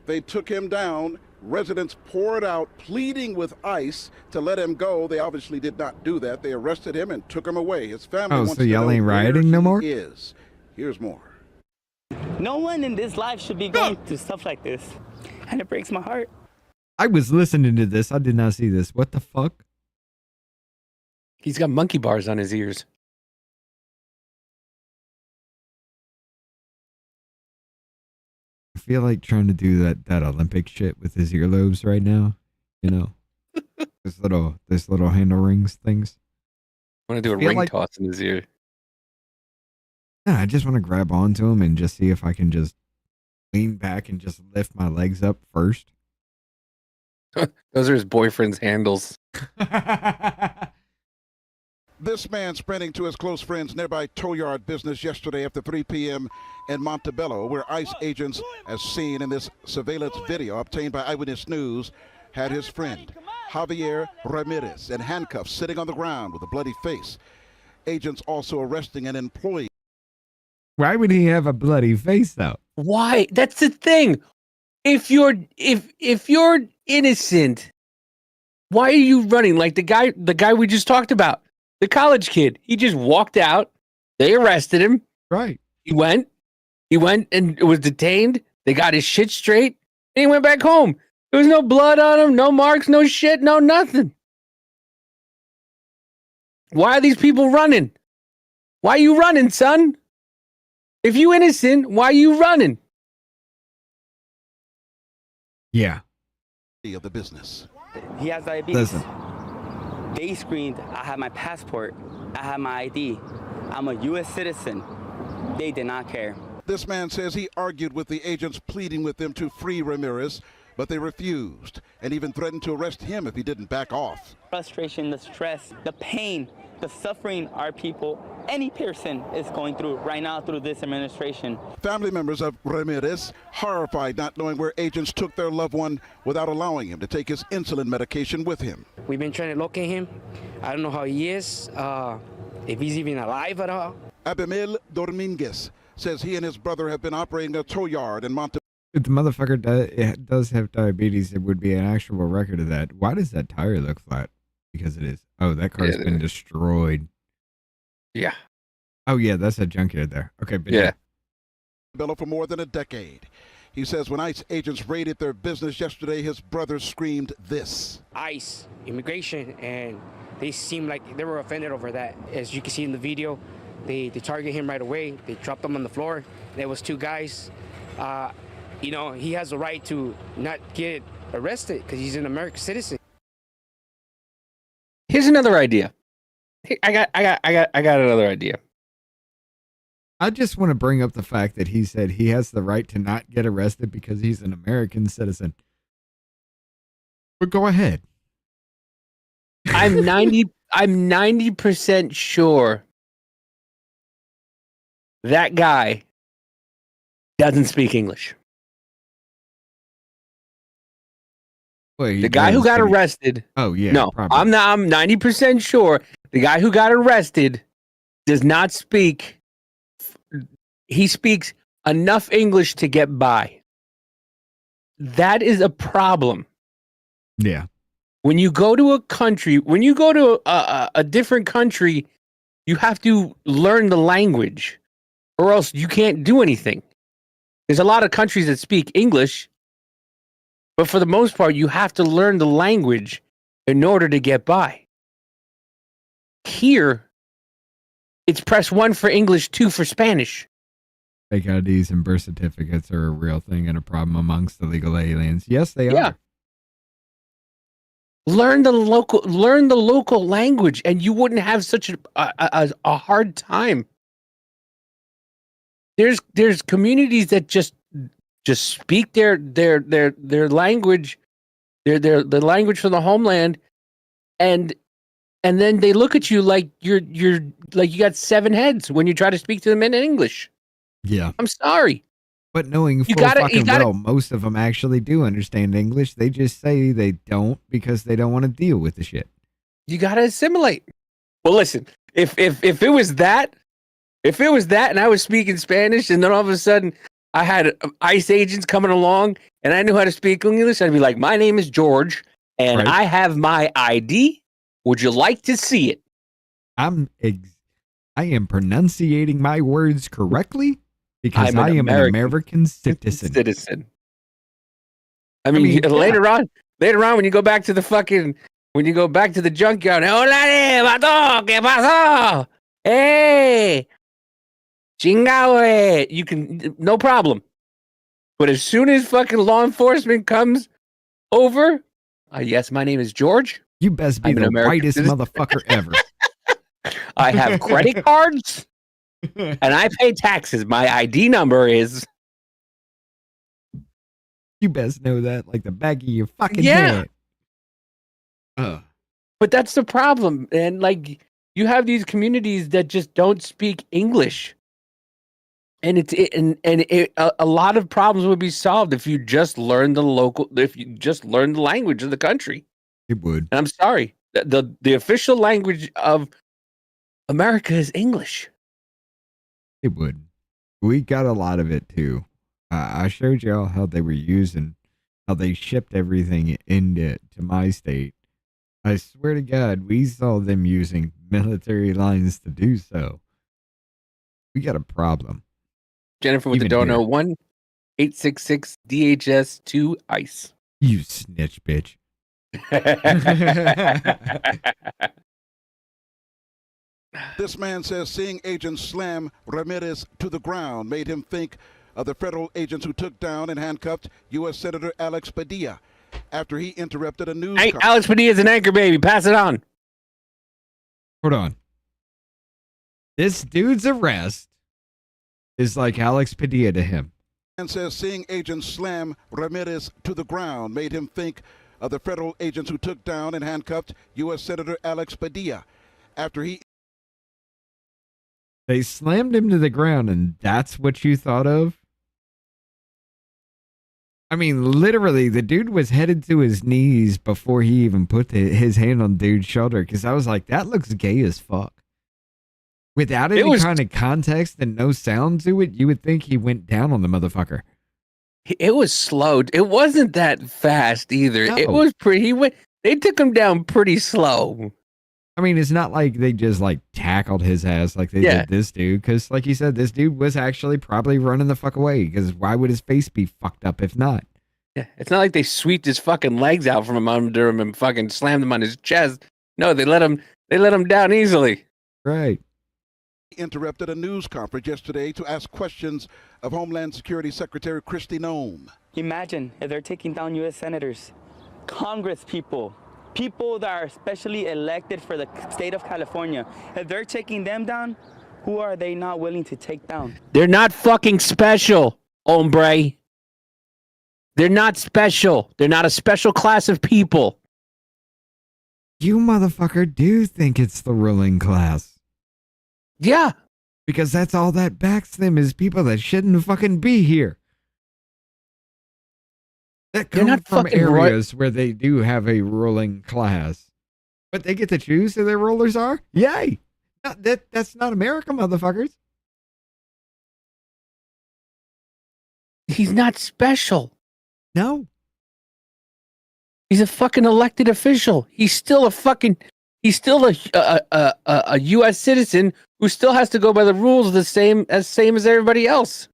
They took him down. Residents poured out, pleading with ICE to let him go. They obviously did not do that. They arrested him and took him away. His family wants so to y'all know ain't where rioting no more? he is. Here's more. No one in this life should be going through stuff like this. and it breaks my heart. I was listening to this. I did not see this. What the fuck? He's got monkey bars on his ears. I feel like trying to do that Olympic shit with his earlobes right now. You know, this little handle rings things. I want to do a ring toss in his ear. Yeah, I just want to grab onto him and just see if I can just lean back and just lift my legs up first. Those are his boyfriend's handles. This man sprinting to his close friend's nearby tow yard business yesterday after 3 p.m. in Montebello, where ICE agents, as seen in this surveillance video obtained by Eyewitness News, had his friend, Javier Ramirez, in handcuffs sitting on the ground with a bloody face. Agents also arresting an employee. Why would he have a bloody face, though? Why? That's the thing. If you're innocent, why are you running? Like the guy we just talked about, the college kid. He just walked out. They arrested him. Right. He went and was detained. They got his shit straight, and he went back home. There was no blood on him, no marks, no shit, no nothing. Why are these people running? Why are you running, son? If you innocent, why are you running? Yeah. Of the business. He has diabetes. Listen. They screened. I have my passport. I have my ID. I'm a U.S. citizen. They did not care. This man says he argued with the agents, pleading with them to free Ramirez, but they refused and even threatened to arrest him if he didn't back off. Frustration, the stress, the pain, the suffering our people, any person is going through right now through this administration. Family members of Ramirez horrified not knowing where agents took their loved one without allowing him to take his insulin medication with him. We've been trying to locate him. I don't know how he is, if he's even alive at all. Abimel Dominguez says he and his brother have been operating a tow yard in Montebello. If the motherfucker does have diabetes, it would be an actual record of that. Why does that tire look flat? Because it is. Oh, that car's been destroyed. Yeah. Oh, yeah, that's a junkyard there. Okay, but yeah. Bello for more than a decade. He says when ICE agents raided their business yesterday, his brother screamed this. ICE, immigration, and they seemed like they were offended over that. As you can see in the video, they targeted him right away. They dropped him on the floor. There was two guys. You know, he has a right to not get arrested because he's an American citizen. Here's another idea. I got another idea. I just want to bring up the fact that he said he has the right to not get arrested because he's an American citizen. But go ahead. I'm 90% sure that guy doesn't speak English. Wait, the guy who got arrested. Oh yeah. No, probably. I'm 90% sure the guy who got arrested does not speak. He speaks enough English to get by. That is a problem. Yeah. When you go to a country, when you go to a different country, you have to learn the language or else you can't do anything. There's a lot of countries that speak English, but for the most part, you have to learn the language in order to get by. Here, it's press 1 for English, 2 for Spanish. Fake IDs and birth certificates are a real thing and a problem amongst the legal aliens. Yes, they are. Learn the local language, and you wouldn't have such a hard time. There's communities that just speak their language, their language from the homeland, and then they look at you like you're like you got 7 heads when you try to speak to them in English. Yeah, I'm sorry. But knowing full fucking well, most of them actually do understand English. They just say they don't because they don't want to deal with the shit. You gotta assimilate. Well, listen, if it was that, and I was speaking Spanish, and then all of a sudden I had ICE agents coming along, and I knew how to speak English, I'd be like, "My name is George, and I have my ID. Would you like to see it?" I am pronunciating my words correctly. Because I am an American citizen. I mean later on, when you go back to the junkyard, hola, vato, ¿qué pasó? Hey, chingao, you can, no problem. But as soon as fucking law enforcement comes over, yes, my name is George. You best be the whitest motherfucker ever. I have credit cards and I pay taxes. My ID number is. You best know that like the back of your fucking head. But that's the problem. And like, you have these communities that just don't speak English. And a lot of problems would be solved if you just learn the language of the country. It would. And I'm sorry. The official language of America is English. It would. We got a lot of it too. I showed y'all how they were using, how they shipped everything into my state. I swear to God, we saw them using military lines to do so. We got a problem. Jennifer with the dono 1-866-DHS2-ICE. You snitch, bitch. This man says seeing agents slam Ramirez to the ground made him think of the federal agents who took down and handcuffed U.S. Senator Alex Padilla after he interrupted a news conference. Alex Padilla is an anchor baby. Pass it on. Hold on. This dude's arrest is like Alex Padilla to him. And says seeing agents slam Ramirez to the ground made him think of the federal agents who took down and handcuffed U.S. Senator Alex Padilla after he. They slammed him to the ground, and that's what you thought of? I mean, literally, the dude was headed to his knees before he even put his hand on dude's shoulder, because I was like, that looks gay as fuck. Without any kind of context and no sound to it, you would think he went down on the motherfucker. It was slow. It wasn't that fast either. No. It was pretty. They took him down pretty slow. I mean, it's not like they just like tackled his ass like they did this dude. Because, like you said, this dude was actually probably running the fuck away. Because why would his face be fucked up if not? Yeah, it's not like they sweeped his fucking legs out from under him and fucking slammed him on his chest. No, they let him down easily. Right. Interrupted a news conference yesterday to ask questions of Homeland Security Secretary Kristi Noem. Imagine if they're taking down U.S. senators, Congress people that are specially elected for the state of California. If they're taking them down, who are they not willing to take down? They're not fucking special, hombre. They're not special. They're not a special class of people. You motherfucker do think it's the ruling class. Yeah. Because that's all that backs them is people that shouldn't fucking be here. That come from areas where they do have a ruling class. But they get to choose who their rulers are? Yay! That's not America, motherfuckers. He's not special. No. He's a fucking elected official. He's still a U.S. citizen who still has to go by the rules the same as everybody else.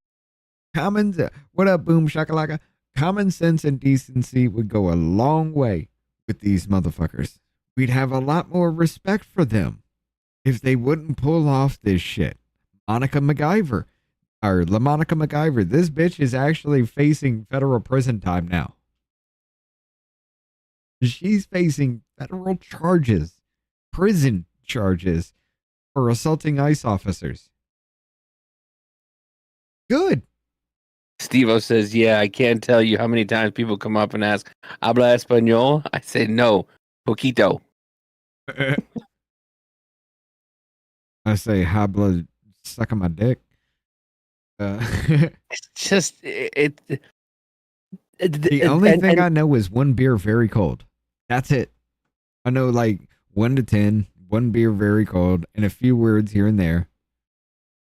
What up, boom shakalaka? Common sense and decency would go a long way with these motherfuckers. We'd have a lot more respect for them if they wouldn't pull off this shit. LaMonica MacGyver, this bitch is actually facing federal prison time now. She's facing federal charges, prison charges for assaulting ICE officers. Good. Steve-O says, yeah, I can't tell you how many times people come up and ask, ¿Habla español? I say, no, poquito. I say, habla, suck on my dick. It's just, the only thing I know is one beer very cold. That's it. I know like 1 to 10, one beer very cold, and a few words here and there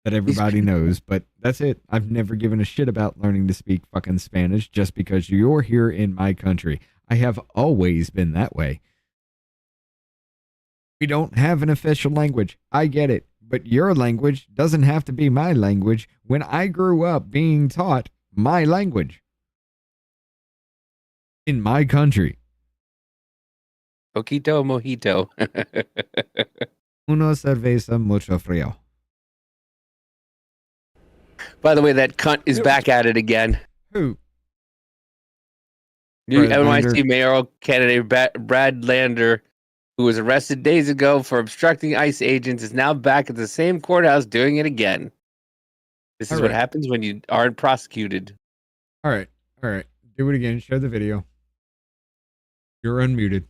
that everybody knows, but that's it. I've never given a shit about learning to speak fucking Spanish just because you're here in my country. I have always been that way. We don't have an official language. I get it, but your language doesn't have to be my language when I grew up being taught my language. in my country. Poquito mojito. Uno cerveza mucho frío. By the way, that cunt is back at it again. Who? New Brad NYC Lander. mayoral candidate Brad Lander, who was arrested days ago for obstructing ICE agents, is now back at the same courthouse doing it again. This is All what right. happens when you aren't prosecuted. All right. Do it again. Show the video. You're unmuted.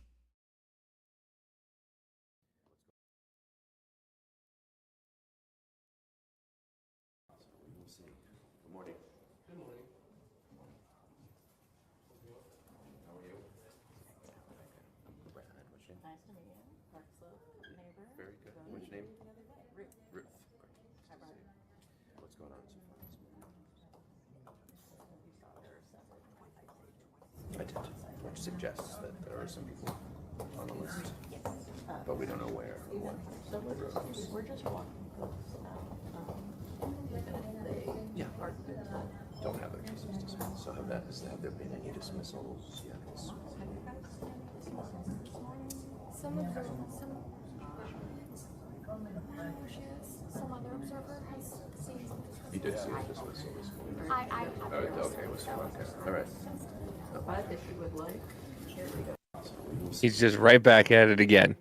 Suggests that there are some people on the list, but we don't know where or what. So we're just walking. Yeah. Don't have their cases dismissed. So have there been any dismissals yet? Some other observer has seen some. You did see a dismissal this morning. I have. Okay, all right. But if you would like, here we go. He's just right back at it again.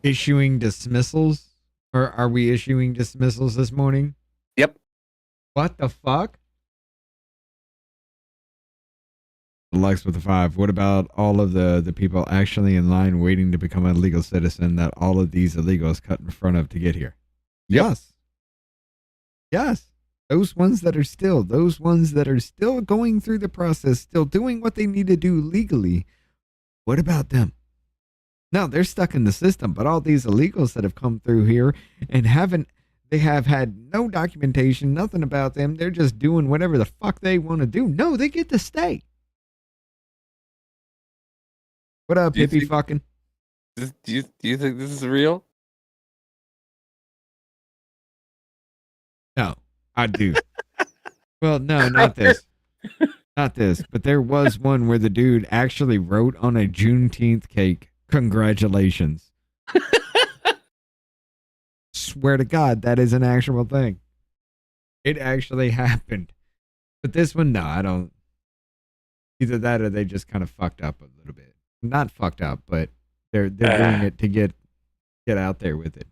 Issuing dismissals? Or are we issuing dismissals this morning? Yep. What the fuck? Lux with the 5. What about all of the people actually in line waiting to become a legal citizen that all of these illegals cut in front of to get here? Yes. Yes. Those ones that are still going through the process, still doing what they need to do legally. What about them? No, they're stuck in the system, but all these illegals that have come through here and they have had no documentation, nothing about them. They're just doing whatever the fuck they want to do. No, they get to stay. What up, hippie fucking? Do you think this is real? No, I do. Well, no, not this. Not this. But there was one where the dude actually wrote on a Juneteenth cake, "Congratulations." Swear to God, that is an actual thing. It actually happened. But this one, no, I don't. Either that or they just kind of fucked up a little bit. Not fucked up, but they're doing it to get out there with it.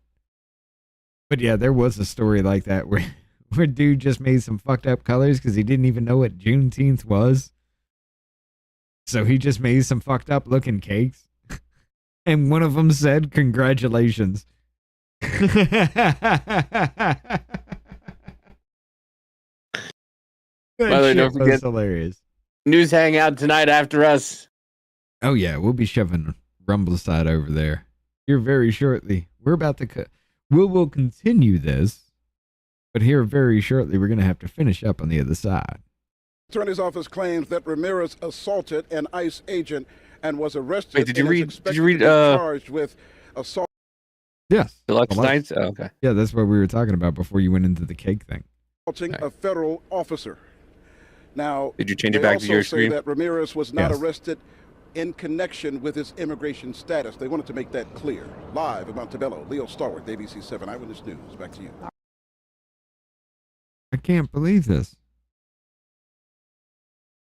But yeah, there was a story like that where dude just made some fucked up colors because he didn't even know what Juneteenth was. So he just made some fucked up looking cakes. And one of them said, "Congratulations." By the way, don't forget, hilarious. News Hangout tonight after us. Oh yeah, we'll be shoving Rumbleside over there here very shortly. We're about to we will continue this, but here very shortly we're going to have to finish up on the other side. Attorney's office claims that Ramirez assaulted an ICE agent and was arrested. Wait, did you read charged with assault? Yes. Deluxe Nights? Oh, okay. Yeah, that's what we were talking about before you went into the cake thing. Assaulting a federal officer. Now, did you change it back to your screen? They also say that Ramirez was not arrested in connection with his immigration status. They wanted to make that clear. Live in Montebello, Leo Starward, ABC 7 Eyewitness News. Back to you. I can't believe this.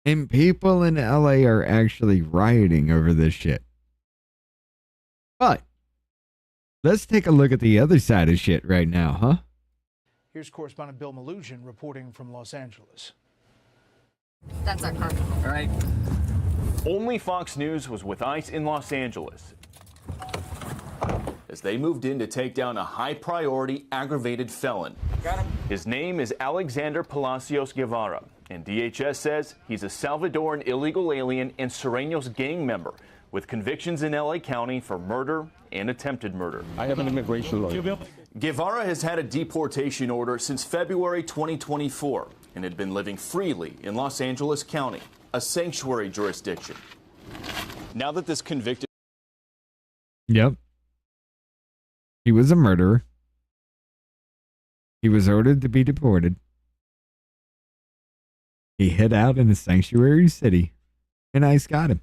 And people in LA are actually rioting over this shit. But let's take a look at the other side of shit right now, huh? Here's correspondent Bill Malusian reporting from Los Angeles. That's our car. All right. Only Fox News was with ICE in Los Angeles as they moved in to take down a high-priority aggravated felon. Got him. His name is Alexander Palacios Guevara, and DHS says he's a Salvadoran illegal alien and Sureños gang member with convictions in LA County for murder and attempted murder. I have an immigration lawyer. Guevara has had a deportation order since February 2024 and had been living freely in Los Angeles County, a sanctuary jurisdiction. Now that this convicted... Yep. He was a murderer. He was ordered to be deported. He hid out in a sanctuary city And ICE got him.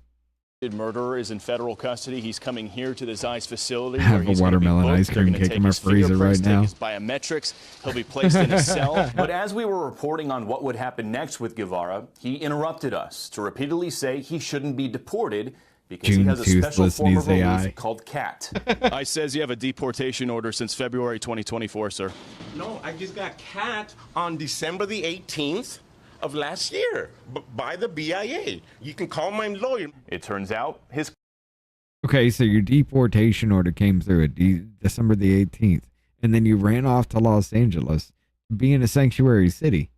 Murderer is in federal custody. He's coming here to this ICE facility. I have where he's a watermelon gonna be ice cream booked. They're cake in my gonna take his freezer right fingerprints, now. take his biometrics. He'll be placed in a cell. But as we were reporting on what would happen next with Guevara, he interrupted us to repeatedly say he shouldn't be deported because he has a special form of relief called CAT. ICE says you have a deportation order since February 2024, sir. No, I just got CAT on December the 18th of last year by the BIA. You can call my lawyer. It turns out his... Okay, so your deportation order came through at December the 18th, and then you ran off to Los Angeles to be in a sanctuary city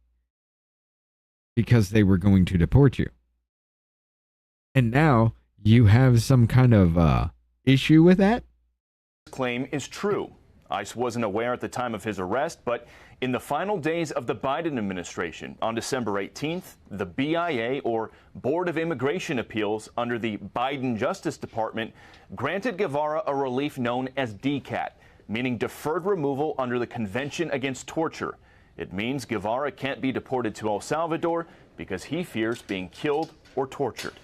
because they were going to deport you. And now you have some kind of issue with that? Claim is true. ICE wasn't aware at the time of his arrest, but in the final days of the Biden administration, on December 18th, the BIA, or Board of Immigration Appeals, under the Biden Justice Department, granted Guevara a relief known as DCAT, meaning deferred removal under the Convention Against Torture. It means Guevara can't be deported to El Salvador because he fears being killed or tortured.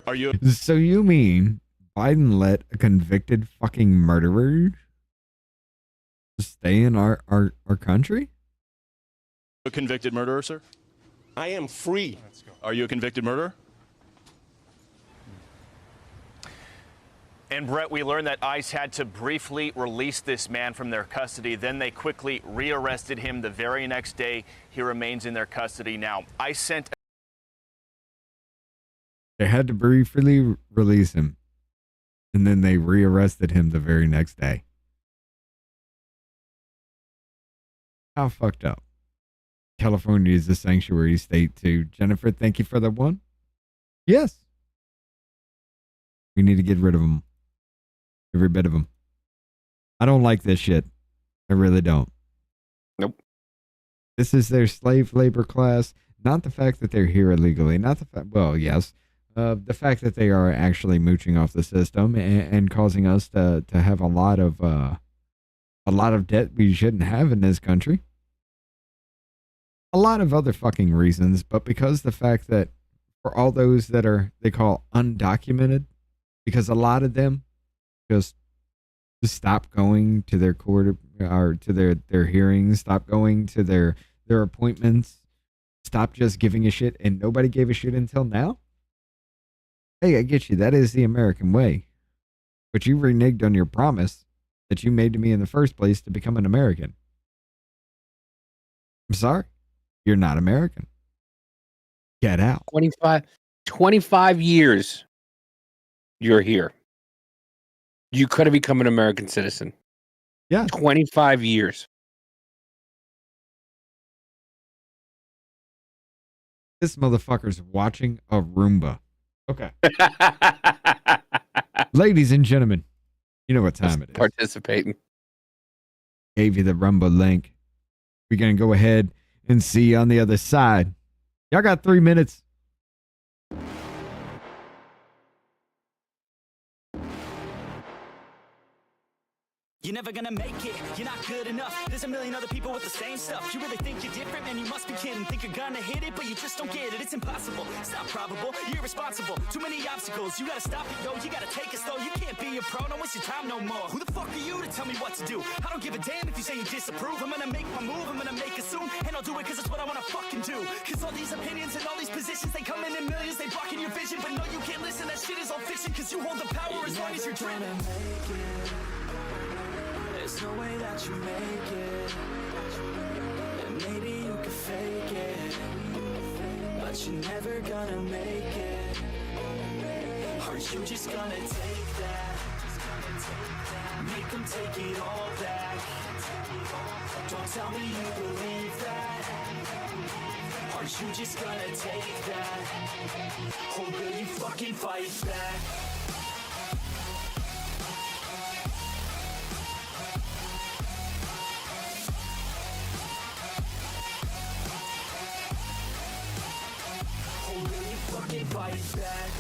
Are you... So you mean Biden let a convicted fucking murderer stay in our country? A convicted murderer, sir? I am free. Are you a convicted murderer? And Brett, we learned that ICE had to briefly release this man from their custody. Then they quickly rearrested him the very next day. He remains in their custody now. ICE sent... They had to briefly release him, and then they rearrested him the very next day. How fucked up. California is a sanctuary state too. Jennifer, thank you for the one. Yes. We need to get rid of them. Every bit of them. I don't like this shit. I really don't. Nope. This is their slave labor class. Not the fact that they're here illegally. Not the fact, well, yes. The fact that they are actually mooching off the system and causing us to have a lot of debt we shouldn't have in this country. A lot of other fucking reasons, but because the fact that for all those that are, they call undocumented, because a lot of them just stop going to their court or to their hearings, stop going to their appointments, stop just giving a shit, and nobody gave a shit until now. Hey, I get you. That is the American way. But you reneged on your promise that you made to me in the first place to become an American. I'm sorry. You're not American. Get out. 25 years you're here. You could have become an American citizen. Yeah. 25 years. This motherfucker's watching a Roomba. Okay. Ladies and gentlemen, you know what time it is. Participating. Gave you the Roomba link. We're going to go ahead and see you on the other side. Y'all got 3 minutes. You're never gonna make it, you're not good enough. There's a million other people with the same stuff. You really think you're different, man, you must be kidding. Think you're gonna hit it, but you just don't get it. It's impossible, it's not probable, you're irresponsible. Too many obstacles, you gotta stop it, yo. You gotta take it slow, you can't be a pro, don't waste your time no more. Who the fuck are you to tell me what to do? I don't give a damn if you say you disapprove. I'm gonna make my move, I'm gonna make it soon. And I'll do it cause it's what I wanna fucking do. Cause all these opinions and all these positions, they come in millions, they blocking your vision. But no, you can't listen, that shit is all fiction. Cause you hold the power as long as you're dreaming. There's no way that you make it, and maybe you could fake it, but you're never gonna make it. Aren't you just gonna take that? Make them take it all back. Don't tell me you believe that. Aren't you just gonna take that? Or will you fucking fight back? Fight back.